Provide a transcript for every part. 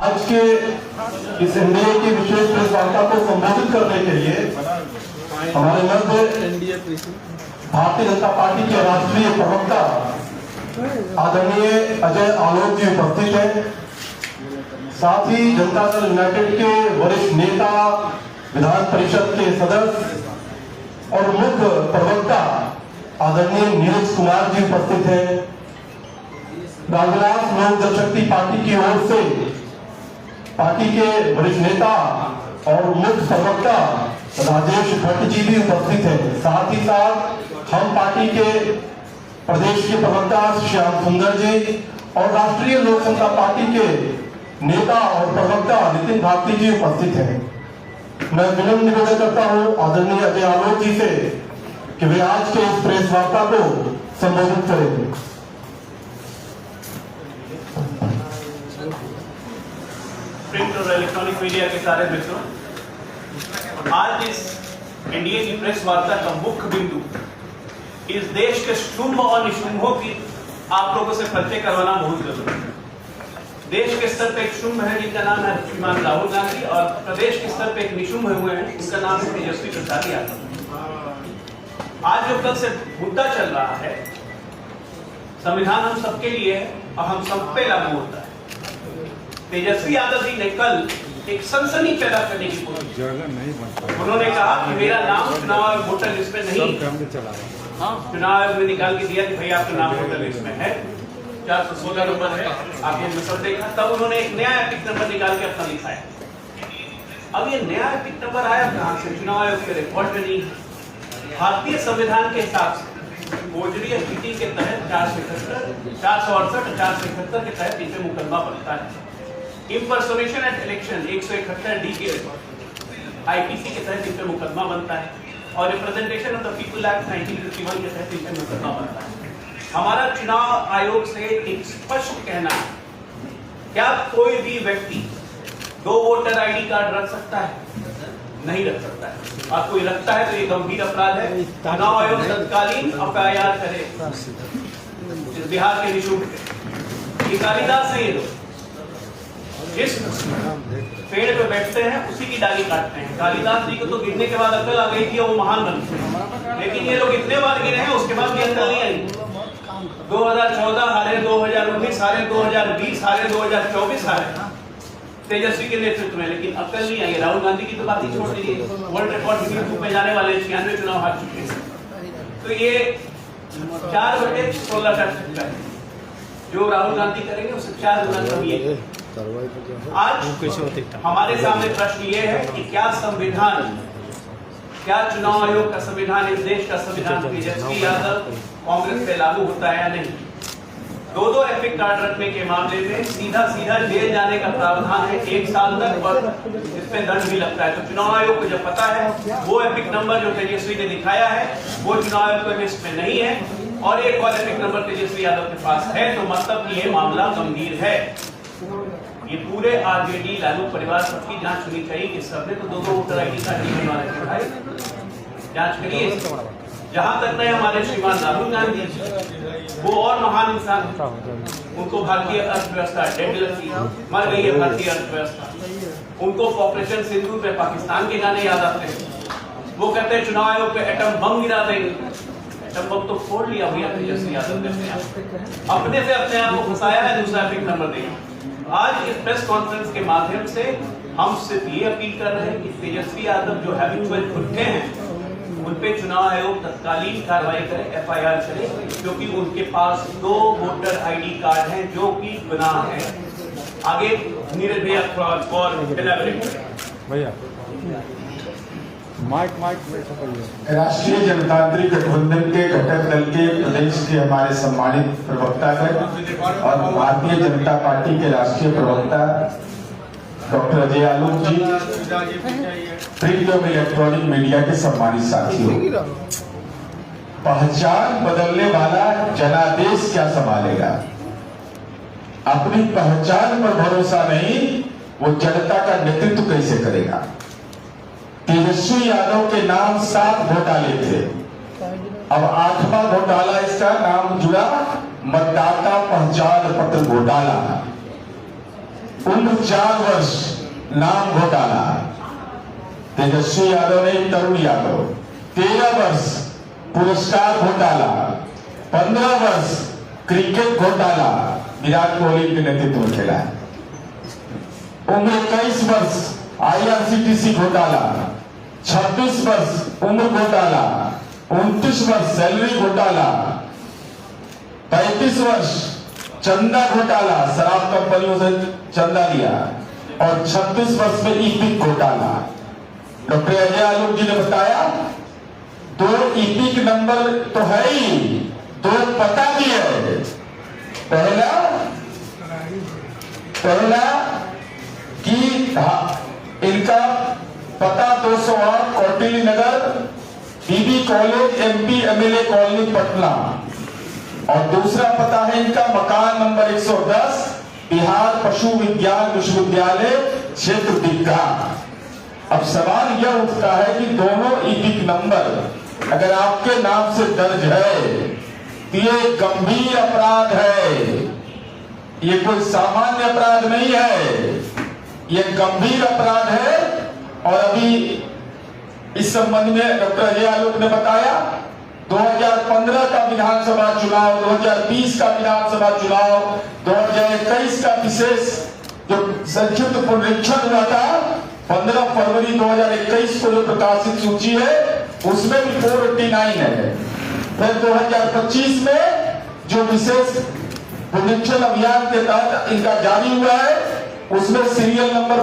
आज के इस एनडीए की विशेष प्रेस वार्ता को संबोधित करने के लिए हमारे मध्य भारतीय जनता पार्टी के राष्ट्रीय प्रवक्ता आदरणीय अजय आलोक जी उपस्थित हैं। साथ ही जनता दल यूनाइटेड के वरिष्ठ नेता, विधान परिषद के सदस्य और मुख्य प्रवक्ता आदरणीय नीरज कुमार जी उपस्थित हैं। राजविलास लोक जनशक्ति पार्टी की ओर से पार्टी के वरिष्ठ नेता और मुख्य प्रवक्ता राजेश भट्ट जी भी उपस्थित हैं। साथ ही साथ हम पार्टी के प्रदेश के प्रवक्ता श्याम सुंदर जी और राष्ट्रीय लोक समता पार्टी के नेता और प्रवक्ता नितिन भारती जी उपस्थित हैं। मैं विनम्र निवेदन करता हूं आदरणीय अजय आलोक जी से कि वे आज के इस प्रेस वार्ता को संबोधित करेंगे। प्रिंट और इलेक्ट्रॉनिक मीडिया के सारे मित्रों, आज इस एनडीए की प्रेस वार्ता का मुख्य बिंदु इस देश के शुंभ और निशुंभों की आप लोगों से परिचय करवाना बहुत जरूरी है। देश के स्तर पे एक शुंभ है जिनका नाम है श्रीमान राहुल गांधी, और प्रदेश के स्तर पे एक निशुंभ हुए हैं उनका नाम है तेजस्वी प्रसाद यादव। आज जो कल से मुद्दा चल रहा है, संविधान हम सबके लिए है और हम सब पे लागू होता है। तेजस्वी यादव जी ने कल एक सनसनी पैदा करने की कोशिश की। उन्होंने कहा कि मेरा नाम चुनाव आयोग वोटर लिस्ट में नहीं, चुनाव आयोग ने निकाल के दिया कि भाई आपका नाम वोटर लिस्ट में है, 416 नंबर है। आपने सब देखा, तब उन्होंने एक नया एपिक नंबर निकाल के अपना लिखाया। अब ये नया एपिक नंबर आया कहां से? चुनाव आयोग के रिकॉर्ड में नहीं है। भारतीय संविधान के हिसाब से फौजरी स्थिति के तहत 468 471 के तहत इसे मुकदमा बनता है। इंपर्सोनेशन एट इलेक्शन 171 डी के आईपीसी के तहत इसे मुकदमा बनता है, और representation of the people act 1951 के तहत इसे मुकदमा बनता है। हमारा चुनाव आयोग से एक स्पष्ट कहना है, क्या कोई भी व्यक्ति 2 वोटर आईडी कार्ड रख सकता है? नहीं रख सकता है। और कोई रखता है तो ये गंभीर अपराध है। चुनाव आयोग तत्कालीन एफआईआर करे। बिहार के निशुल्क ये कालिदास है, ये लोग जिस पेड़ पे बैठते हैं उसी की डाली काटते हैं। कालिदास जी को तो गिरने के बाद अकल आ गई थी, वो महान बन गए, लेकिन ये लोग इतने बार गिरे हैं उसके बाद भी अकल नहीं आई। 2014 हारे, 2019 हारे, 2020 हारे, 2024 हारे तेजस्वी के नेतृत्व में, लेकिन अकल नहीं आई। राहुल गांधी की तो बात ही छोड़ दीजिए, वर्ल्ड रिकॉर्ड यूट्यूब में जाने वाले 96 चुनाव हार चुके हैं। तो ये 4/16 कर सकता है, जो राहुल गांधी करेंगे उससे 4 गुना कम ये। आज हमारे सामने प्रश्न ये है कि क्या संविधान, क्या चुनाव आयोग का संविधान, इस देश का संविधान तेजस्वी यादव कांग्रेस पे लागू होता है या नहीं? 2 एपिक कार्ड रखने के मामले में सीधा जेल जाने का प्रावधान है 1 साल तक, और इसमें दंड भी लगता है। तो चुनाव आयोग को जब पता है वो एपिक नंबर जो तेजस्वी ने दिखाया है वो चुनाव आयोग के लिस्ट में नहीं है, और एक और एपिक नंबर तेजस्वी यादव के पास है, तो मतलब कि ये मामला गंभीर है। ये पूरे आरजेडी लालू परिवार सबकी जांच होनी चाहिए कि सबने तो 2 वोटर आईडी कार्ड नहीं बनवा रखे, जांच करिए। जहां तक नहीं हमारे श्रीमान राहुल गांधी, वो और महान इंसान, उनको भारतीय अर्थव्यवस्था डेड लगती है, मर गई है भारतीय अर्थव्यवस्था। उनको ऑपरेशन सिंधु पे पाकिस्तान के गाने याद आते हैं। वो कहते हैं चुनाव आयोग पे एटम बम गिरा देंगे। एटम बम तो फोड़ लिया भैया तेजस्वी यादव ने अपने से अपने आप को फंसाया है, दूसरा एपिक नंबर देंगे। आज इस प्रेस कॉन्फ्रेंस के माध्यम से हम सिर्फ ये अपील कर रहे हैं कि तेजस्वी यादव जो हैबिचुअल गुट्टे हैं उन पे चुनाव आयोग तत्कालीन कार्रवाई करे, एफआईआर करे, क्योंकि उनके पास 2 वोटर आईडी कार्ड हैं जो कि गुनाह है। आगे नीरज भैया और भैया राष्ट्रीय जनतांत्रिक गठबंधन के घटक दल के प्रदेश के हमारे सम्मानित प्रवक्ता और भारतीय जनता पार्टी के राष्ट्रीय प्रवक्ता डॉक्टर अजय आलोक जी, प्रिंट और इलेक्ट्रॉनिक मीडिया के सम्मानित साथियों, पहचान बदलने वाला जनादेश क्या संभालेगा? अपनी पहचान पर भरोसा नहीं, वो जनता का नेतृत्व कैसे करेगा? तेजस्वी यादव के नाम 7 घोटाले थे, अब 8वां घोटाला इसका नाम जुड़ा मतदाता पहचान पत्र घोटाला। उम्र 4 वर्ष, नाम घोटाला। तेजस्वी यादव ने तरुण यादव। 13 वर्ष, पुरस्कार घोटाला। 15 वर्ष, क्रिकेट घोटाला, विराट कोहली के नेतृत्व में खेला है। उम्र 21 वर्ष, IRCTC घोटाला। 26 वर्ष, उम्र घोटाला। 29 वर्ष, सैलरी घोटाला। 35 वर्ष, चंदा घोटाला, शराब कंपनियों से चंदा लिया। और 36 वर्ष में ईपिक घोटाला। डॉक्टर अजय आलोक जी ने बताया 2 ईपिक नंबर तो है ही, 2 पता भी है। पहला कि इनका पता 208 Kautilya Nagar, BB college, MP MLA colony Patna. और दूसरा पता है इनका मकान नंबर 110, बिहार पशु विज्ञान विश्वविद्यालय, क्षेत्र दीघा। अब सवाल यह उठता है कि दोनों ईपिक नंबर अगर आपके नाम से दर्ज है तो ये गंभीर अपराध है, ये कोई सामान्य अपराध नहीं है, ये गंभीर अपराध है। और अभी इस संबंध में डॉक्टर अजय आलोक ने बताया 2015 का विधानसभा चुनाव, 2020 का विधानसभा चुनाव, 2021 का विशेष जो संक्षिप्त पुनरीक्षण हुआ था 15 फरवरी 2021 को जो प्रकाशित सूची है उसमें भी 489 है। फिर 2025 में जो विशेष पुनरीक्षण अभियान के तहत इनका जारी हुआ है उसमें सीरियल नंबर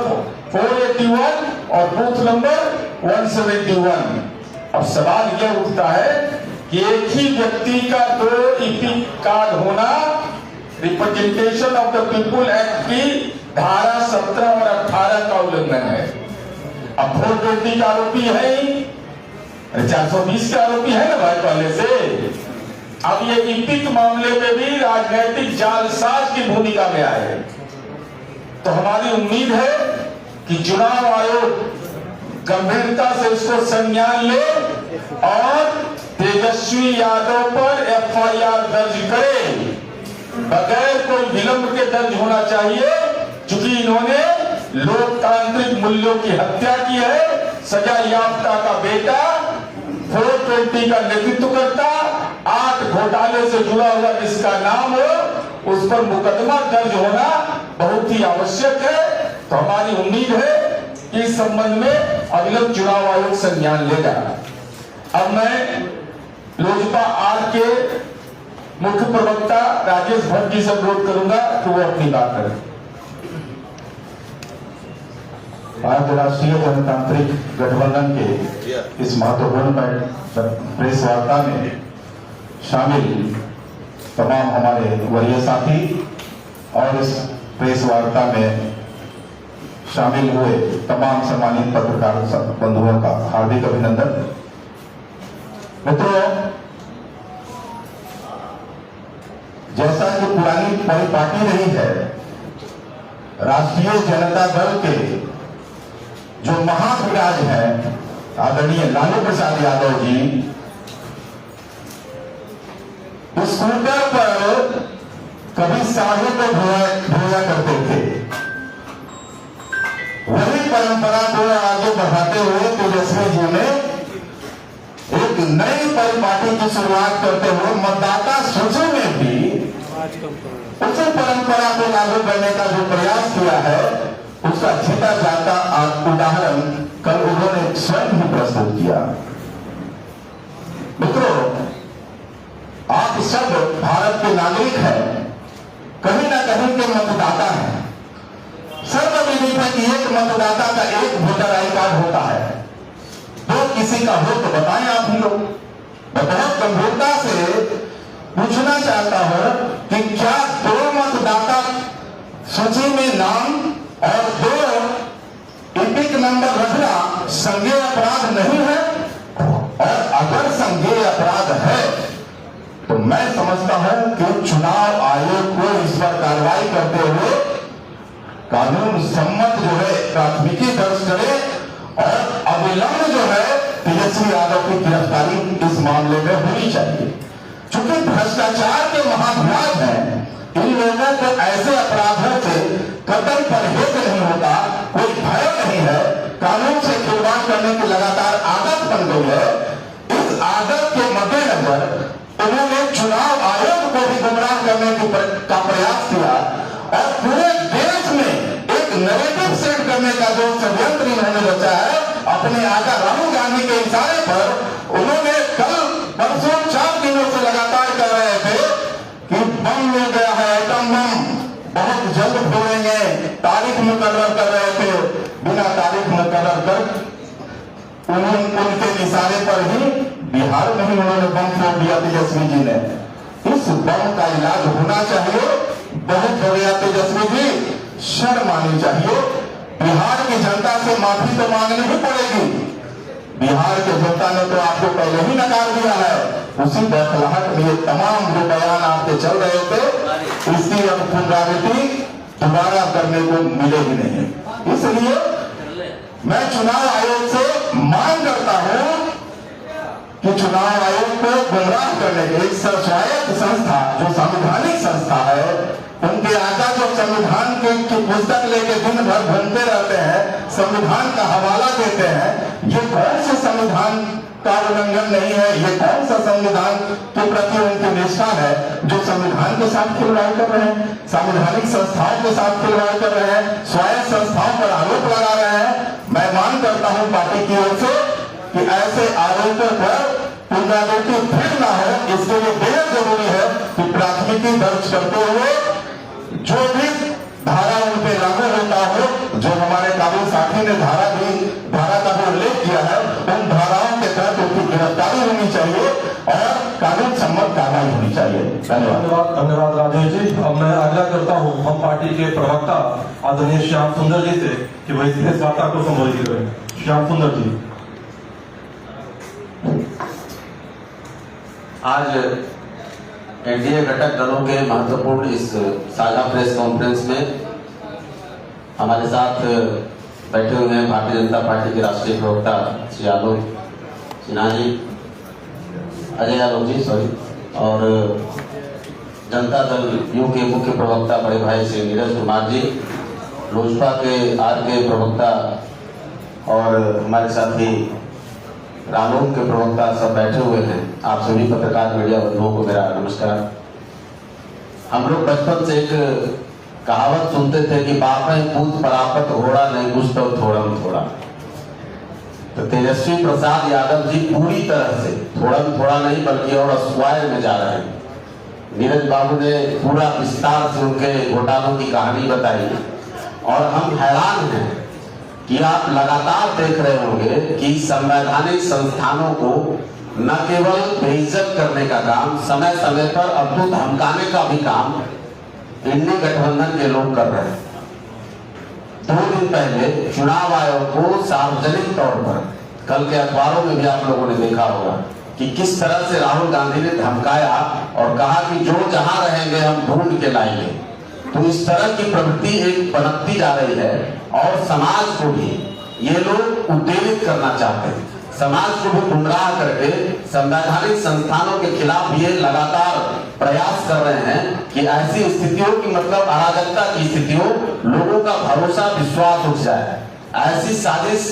481 और बूथ नंबर 171। अब सवाल यह उठता है कि एक ही व्यक्ति का 2 ईपिक कार्ड होना representation of the people act की धारा 17 और 18 का उल्लंघन है। अब 420 का आरोपी है, 420 का आरोपी है ना भाई पहले से। अब ये ईपिक मामले में भी राजनीतिक जालसाज की भूमिका में आए। तो हमारी उम्मीद है कि चुनाव आयोग गंभीरता से इसको संज्ञान ले और तेजस्वी यादव पर FIR दर्ज करे, बगैर कोई विलंब के दर्ज होना चाहिए, क्योंकि इन्होंने लोकतांत्रिक मूल्यों की हत्या की है। सजा याफ्ता का बेटा 420 का नेतृत्व करता, 8 घोटाले से जुड़ा हुआ जिसका नाम हो उस पर मुकदमा दर्ज होना बहुत ही आवश्यक है। तो हमारी उम्मीद है कि इस संबंध में अविलंब चुनाव आयोग संज्ञान लेगा। अब मैं लोजपा आर के मुख्य प्रवक्ता राजेश भट्ट जी से अनुरोध करूंगा कि वो अपनी बात करें। आज राष्ट्रीय जनतांत्रिक गठबंधन के इस महत्वपूर्ण प्रेस वार्ता में शामिल तमाम हमारे वरीय साथी और इस प्रेस वार्ता में शामिल हुए तमाम सम्मानित पत्रकार बंधुओं का हार्दिक अभिनंदन। मित्रों, जैसा कि पुरानी परिपाटी रही है, राष्ट्रीय जनता दल के जो महाविराज हैं आदरणीय लालू प्रसाद यादव जी स्कूटर पर कभी साधु को ढोया करते थे। वही परंपरा को आगे बढ़ाते हुए तेजस्वी जी ने एक नई परिपाटी की शुरुआत करते हुए मतदाता सूची में भी उसी परंपरा को लागू करने का जो प्रयास किया है उसका छिटा जाता उदाहरण कल उन्होंने स्वयं ही प्रस्तुत किया। मित्रों, आप सब भारत के नागरिक हैं, कहीं ना कहीं के मतदाता हैं। सर्वविदित है कि एक मतदाता का एक वोटर आई कार्ड होता है। तो किसी का हो तो बताएं आप ही लोग। मैं बहुत गंभीरता से पूछना चाहता हूं कि क्या 2 मतदाता सूची में नाम और 2 ईपिक नंबर रखना संज्ञेय अपराध नहीं है? और अगर संज्ञेय अपराध है तो मैं समझता हूं कि चुनाव आयोग को इस पर कार्रवाई करते हुए कानून सम्मत जो है प्राथमिकी दर्ज करे और अविलंब जो है तेजस्वी यादव की गिरफ्तारी इस मामले में होनी चाहिए। चूंकि भ्रष्टाचार के महाभियान हैं, इन लोगों को ऐसे अपराधों से कतई परहेज नहीं होता, कोई भय नहीं है, कानून से खिलवाड़ करने की लगातार आदत बन गई है। इस आदत के मद्देनजर उन्होंने चुनाव आयोग को भी गुमराह करने का प्रयास किया और पूरे देश में एक नैरेटिव सेट करने का जो षड्यंत्र इन्होंने रचा है, अपने आका राहुल गांधी के इशारे पर उन्होंने कल परसों 4 दिनों से लगातार कह रहे थे कि बम मिल गया है, एटम बम बहुत जल्द फोड़ेंगे, तारीख मुकर्रर कर रहे थे। बिना तारीख मुकर्रर कर उनके इशारे पर ही बिहार में ही उन्होंने बम फोड़ दिया तेजस्वी जी ने। इस बम का इलाज होना चाहिए, बहुत हो गया तेजस्वी जी, शर्म आनी चाहिए। बिहार की जनता से माफी तो मांगनी ही पड़ेगी। बिहार की जनता ने तो आपको पहले ही नकार दिया है। उसी बौखलाहट में ये तमाम जो बयान आपके चल रहे थे, इसकी अब पुनरावृत्ति दोबारा करने को मिलेगी नहीं। इसलिए मैं चुनाव आयोग से मांग करता हूं कि चुनाव आयोग को गुमराह करने के एक स्वायत्त संस्था जो संवैधानिक संस्था है, उनके आका जो संविधान की पुस्तक लेके दिन भर घूमते रहते हैं, संविधान का हवाला देते हैं, ये कौन से संविधान का उल्लंघन नहीं है? ये कौन सा संविधान के प्रति उनकी निष्ठा है जो संविधान के साथ खिलवाड़ कर रहे हैं, संवैधानिक संस्थाओं के साथ खिलवाड़ कर रहे हैं, स्वायत्त संस्थाओं पर आरोप लगा रहे हैं। मैं मांग करता हूं पार्टी की ओर से कि ऐसे आरोपों पर पुनरावृत्ति फिर ना हो, इसके लिए बेहद जरूरी है कि प्राथमिकी दर्ज करते हुए जो भी धारा उन पे लागू होता हो, जो हमारे काबिल साथी ने धारा का भी उल्लेख किया है, उन धाराओं के तहत उनकी गिरफ्तारी होनी चाहिए और कानून सम्मत कार्रवाई होनी चाहिए। धन्यवाद। धन्यवाद राजेश जी। अब मैं आग्रह करता हूँ हम पार्टी के प्रवक्ता आदरणीय श्याम सुंदर जी से कि वह इस वार्ता को संबोधित करें। श्याम सुंदर जी। आज एनडीए घटक दलों के महत्वपूर्ण इस साझा प्रेस कॉन्फ्रेंस में हमारे साथ बैठे हुए हैं भारतीय जनता पार्टी के राष्ट्रीय प्रवक्ता श्री आलोक सिन्हा जी, अजय आलोक जी और जनता दल यू के मुख्य प्रवक्ता बड़े भाई श्री नीरज कुमार जी, लोजपा के आर के प्रवक्ता और हमारे साथी रालोद के प्रवक्ता सब बैठे हुए हैं। आप सभी पत्रकार मीडिया बंधुओं को मेरा नमस्कार। हम लोग बचपन से एक कहावत सुनते थे कि बापें पूत परापत घोड़ा नहीं कुछ तो थोड़म थोड़ा। तो तेजस्वी प्रसाद यादव जी पूरी तरह से थोड़म थोड़ा नहीं बल्कि और स्क्वायर में जा रहे हैं। नीरज बाबू ने पूरा विस्तार से उनके घोटालों की कहानी बताई और हम हैरान हैं कि आप लगातार देख रहे होंगे कि संवैधानिक संस्थानों को न केवल बेइज्जत करने का काम, समय समय पर अब तो धमकाने का भी काम इंडी गठबंधन के लोग कर रहे हैं। 2 दिन पहले चुनाव आयोग को सार्वजनिक तौर पर, कल के अखबारों में भी आप लोगों ने देखा होगा कि किस तरह से राहुल गांधी ने धमकाया और कहा कि जो जहां रहेंगे हम ढूंढ के लाएंगे। तो इस तरह की प्रवृत्ति एक पनपती जा रही है और समाज को भी ये लोग उत्तेजित करना चाहते हैं, समाज को भी गुमराह करके संवैधानिक संस्थानों के खिलाफ ये लगातार प्रयास कर रहे हैं कि ऐसी स्थितियों की मतलब अराजकता की स्थितियों, लोगों का भरोसा विश्वास उठ जाए। ऐसी साजिश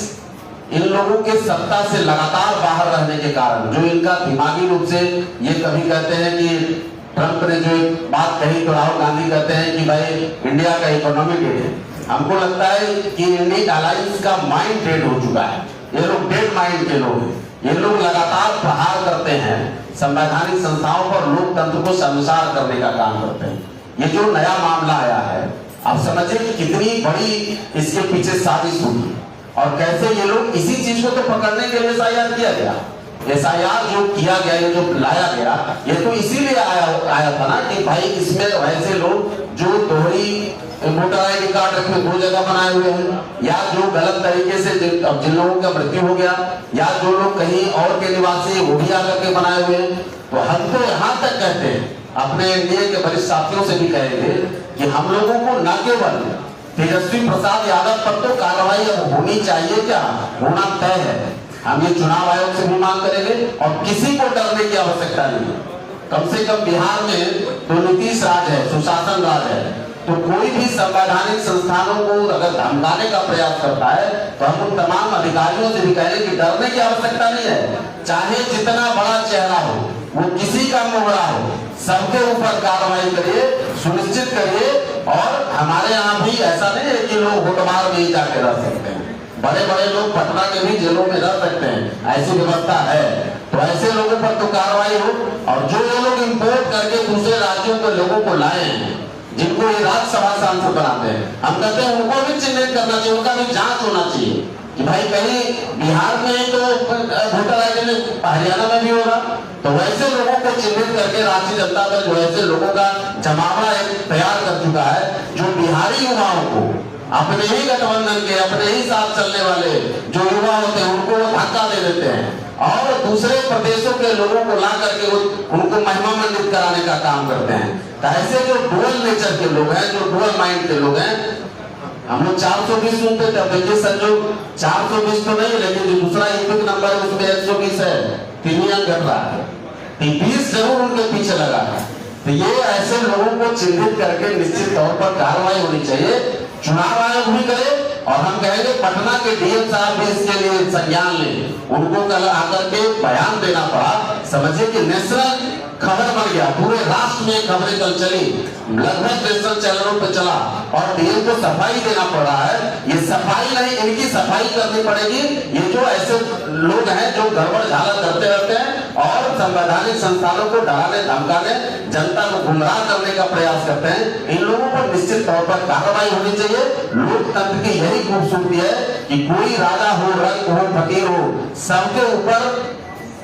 इन लोगों के सत्ता से लगातार बाहर रहने के कारण, जो इनका दिमागी रूप से ये कभी कहते हैं कि ट्रंप ने जो एक बात कही तो राहुल गांधी कहते हैं कि भाई इंडिया का इकोनॉमी डेड है। हमको लगता है कि इंडियन अलायंस का माइंड डेड हो चुका है। ये लोग डेड माइंड के लोग हैं। ये लोग लगातार प्रहार करते हैं संवैधानिक संस्थाओं पर, लोकतंत्र को शर्मसार करने का काम करते हैं। ये जो नया मामला आया है, आप समझिए कि कितनी बड़ी इसके पीछे साजिश होगी और कैसे ये लोग इसी चीज को तो पकड़ने के लिए एसआईआर किया गया। एसआईआर जो किया गया, ये जो लाया गया, ये तो इसीलिए आया था ना कि भाई इसमें वैसे लोग जो दोहरी वोटर आईडी कार्ड रखे 2 जगह बनाए हुए हैं, या जो गलत तरीके से जिन लोगों का मृत्यु हो गया, या जो लोग कहीं और के निवासी वो भी आकर के बनाए हुए हैं। तो हम तो यहाँ तक कहते हैं, अपने एनडीए के वरिष्ठ साथियों से भी कहेंगे कि हम लोगों को न केवल तेजस्वी प्रसाद यादव पर तो कार्रवाई अब होनी चाहिए, क्या होना तय है। हम ये चुनाव आयोग से भी मांग करेंगे और किसी को डरने की आवश्यकता नहीं है। कम से कम बिहार में तो नीतीश राज है, सुशासन राज है। तो कोई भी संवैधानिक संस्थानों को अगर धमकाने का प्रयास करता है तो हम उन तमाम अधिकारियों से भी कहेंगे कि डरने की आवश्यकता नहीं है। चाहे जितना बड़ा चेहरा हो, वो किसी का मुगड़ा हो, सबके ऊपर कार्रवाई करिए, सुनिश्चित करिए। और हमारे यहाँ भी ऐसा नहीं है कि लोग हुटमार में ही जाके रह सकते हैं। बड़े बड़े लोग पटना के भी जेलों में रह सकते हैं, ऐसी व्यवस्था है। तो ऐसे लोगों पर तो कार्रवाई हो। और जो ये लोग इम्पोर्ट करके दूसरे राज्यों के लोगों को लाए हैं, जिनको ये राज्यसभा सांसद बनाते हैं, हम कहते हैं उनको भी चिन्हित करना चाहिए, उनका भी जांच होना चाहिए कि भाई कहीं बिहार में तो वोटर आईडी हरियाणा में भी होगा। तो वैसे लोगों को चिन्हित करके राष्ट्रीय जनता दल जो ऐसे लोगों का जमावड़ा तैयार कर चुका है, जो बिहारी युवाओं को अपने ही गठबंधन के, अपने ही साथ चलने वाले जो युवा होते हैं उनको वो धक्का दे देते हैं और दूसरे प्रदेशों के लोगों को ला करके उनको महिमामंडित कराने का काम करते हैं। तो ऐसे जो डुअल नेचर के लोग हैं, जो डुअल माइंड के लोग हैं, हम लोग 420 सुनते थे। अब देखिए संजोग 420 तो नहीं, लेकिन जो दूसरा यूनिक नंबर है उसमें 120 है, 3 अंक घट रहा है, 20 जरूर उनके पीछे लगा है। तो ये ऐसे लोगों को चिन्हित करके निश्चित तौर पर कार्रवाई होनी चाहिए, चुनाव आयोग भी करे। और हम कहेंगे पटना के डीएम साहब भी इसके लिए संज्ञान लें। उनको कल आकर के बयान देना पड़ा। समझिए कि नेशनल खबर बन गया, पूरे राष्ट्र में खबरें कल चली, लगभग नेशनल चैनलों पे चला और डीएम को सफाई देना पड़ रहा है। ये सफाई नहीं, इनकी सफाई करनी पड़ेगी। ये जो ऐसे लोग हैं जो गड़बड़ झाला करते रहते हैं और संवैधानिक संस्थानों को डराने धमकाने, जनता को गुमराह करने का प्रयास करते हैं, इन लोगों पर निश्चित तौर पर कार्रवाई होनी चाहिए। लोकतंत्र की यही खूबसूरती है कि कोई राजा हो, रंग हो, फकीर हो, सबके ऊपर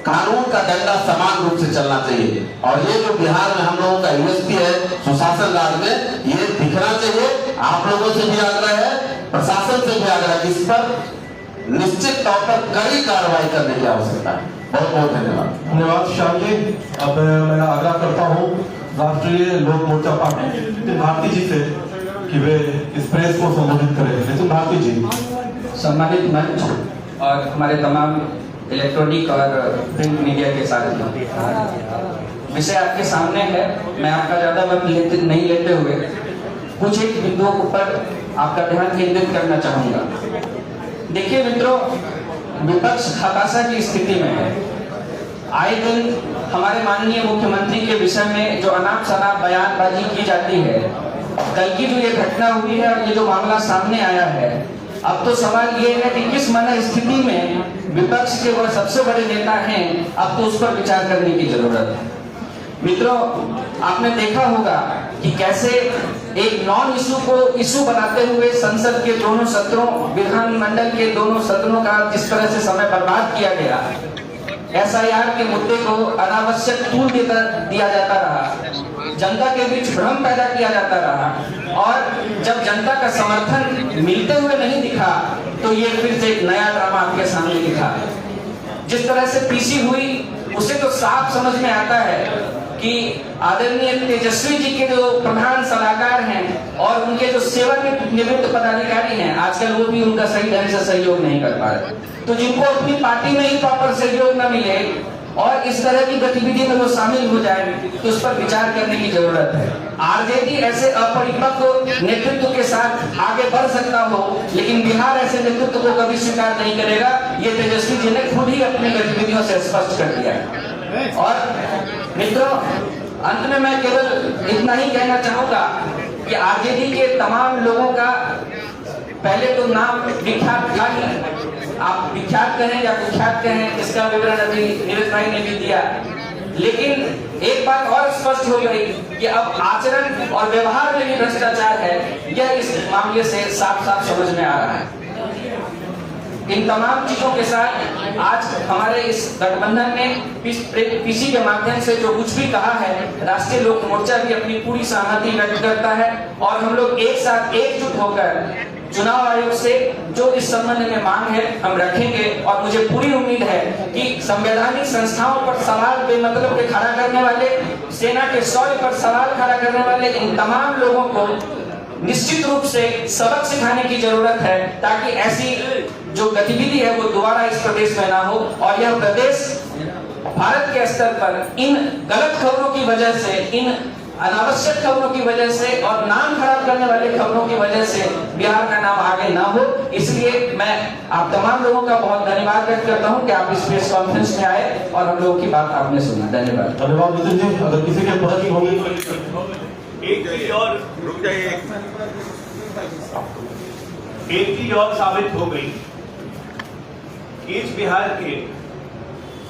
कानून का डंडा समान रूप से चलना चाहिए। और ये जो बिहार में हम लोगों का यूएसपी है सुशासन राज में, ये दिखना चाहिए। आप लोगों से भी आग्रह है, प्रशासन से भी आग्रह है, इस पर निश्चित तौर पर कड़ी कार्रवाई करने की आवश्यकता है। बहुत बहुत धन्यवाद। धन्यवाद श्याम जी। अब मैं आग्रह करता हूँ राष्ट्रीय लोक मोर्चा पार्टी नितिन भारती जी से कि वे इस प्रेस को संबोधित करें। नितिन भारती जी। सम्मानित मंच और हमारे तमाम इलेक्ट्रॉनिक और प्रिंट मीडिया के साथियों, विषय आपके सामने है। मैं आपका ज्यादा वक्त नहीं लेते हुए कुछ एक बिंदुओं पर आपका ध्यान केंद्रित करना चाहूंगा। देखिए मित्रों, विपक्ष हताशा की स्थिति में है। आए दिन हमारे माननीय मुख्यमंत्री के विषय में जो अनाप शनाप बयानबाजी की जाती है, कल की जो ये घटना हुई है और ये जो मामला सामने आया है, अब तो सवाल ये है कि किस मन स्थिति में विपक्ष के वह सबसे बड़े नेता हैं, अब तो उस पर विचार करने की जरूरत है। मित्रों, आपने देखा होगा कि कैसे एक नॉन इशू को इशू बनाते हुए संसद के दोनों सत्रों, विधानमंडल के दोनों सदनों का जिस तरह से समय बर्बाद किया गया, एसआईआर के मुद्दे को अनावश्यक तूल दिया जाता रहा, जनता के बीच भ्रम पैदा किया जाता रहा और जब जनता का समर्थन मिलते हुए नहीं दिखा तो ये फिर से एक नया ड्रामा आपके सामने दिखा। जिस तरह से पीसी हुई, उसे तो साफ समझ में आता है कि आदरणीय तेजस्वी जी के जो प्रधान सलाहकार हैं और उनके जो सेवानिवृत्त पदाधिकारी हैं, आजकल वो भी उनका सही ढंग से सहयोग नहीं कर पा रहे। तो जिनको अपनी पार्टी में ही प्रॉपर सहयोग न मिले और इस तरह की गतिविधि में वो शामिल हो जाए, तो उस पर विचार करने की जरूरत है। आरजेडी ऐसे अपरिपक्व नेतृत्व के साथ आगे बढ़ सकता हो, लेकिन बिहार ऐसे नेतृत्व को कभी स्वीकार नहीं करेगा। ये तेजस्वी जी ने खुद ही अपनी गतिविधियों से स्पष्ट कर दिया है। और मित्रों, अंत में मैं केवल इतना ही कहना चाहूंगा कि आरजेडी के तमाम लोगों का पहले तो नाम विख्यात था ही, आप विख्यात कहें या कुख्यात कहें, इसका विवरण अभी नीरज भाई ने भी दिया। लेकिन एक बात और स्पष्ट हो गई कि अब आचरण और व्यवहार में भी भ्रष्टाचार है, यह इस मामले से साफ साफ समझ में आ रहा है। इन तमाम चीजों के साथ आज हमारे इस गठबंधन ने पीसी के माध्यम से जो कुछ भी कहा है, राष्ट्रीय लोक मोर्चा भी अपनी पूरी सहमति व्यक्त करता है और हम लोग एक साथ एकजुट होकर चुनाव आयोग से जो इस संबंध में मांग है हम रखेंगे। और मुझे पूरी उम्मीद है कि संवैधानिक संस्थाओं पर सवाल बेमतलब के खड़ा करने वाले, सेना के शौर्य पर सवाल खड़ा करने वाले इन तमाम लोगों को निश्चित रूप से सबक सिखाने की जरूरत है, ताकि ऐसी जो गतिविधि है वो दोबारा इस प्रदेश में ना हो और यह प्रदेश भारत के स्तर पर इन गलत खबरों की वजह से, इन अनावश्यक खबरों की वजह से और नाम खराब करने वाले खबरों की वजह से बिहार का नाम आगे ना हो, इसलिए मैं आप तमाम लोगों का बहुत धन्यवाद व्यक्त करता हूं कि आप इस प्रेस कॉन्फ्रेंस में आए और हम लोगों की बात आपने सुना। धन्यवाद। धन्यवाद नितिन जी। अगर किसी के प्रश्न होंगे एक चीज और साबित हो गई कि इस बिहार के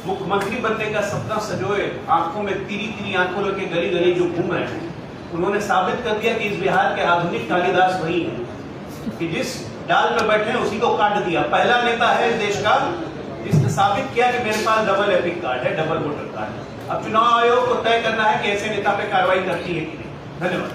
मुख्यमंत्री बनने का सपना सजोए आंखों में तिरी आंखों के गली गली जो घूम रहे हैं, उन्होंने साबित कर दिया कि इस बिहार के आधुनिक कालिदास वही है कि जिस डाल पर बैठे हैं उसी को काट दिया। पहला नेता है इस देश का जिसने साबित किया कि मेरे पास डबल एपिक कार्ड है, डबल वोटर कार्ड है। अब चुनाव आयोग को तय करना है कि ऐसे नेता पे कार्रवाई करती है कि नहीं। धन्यवाद।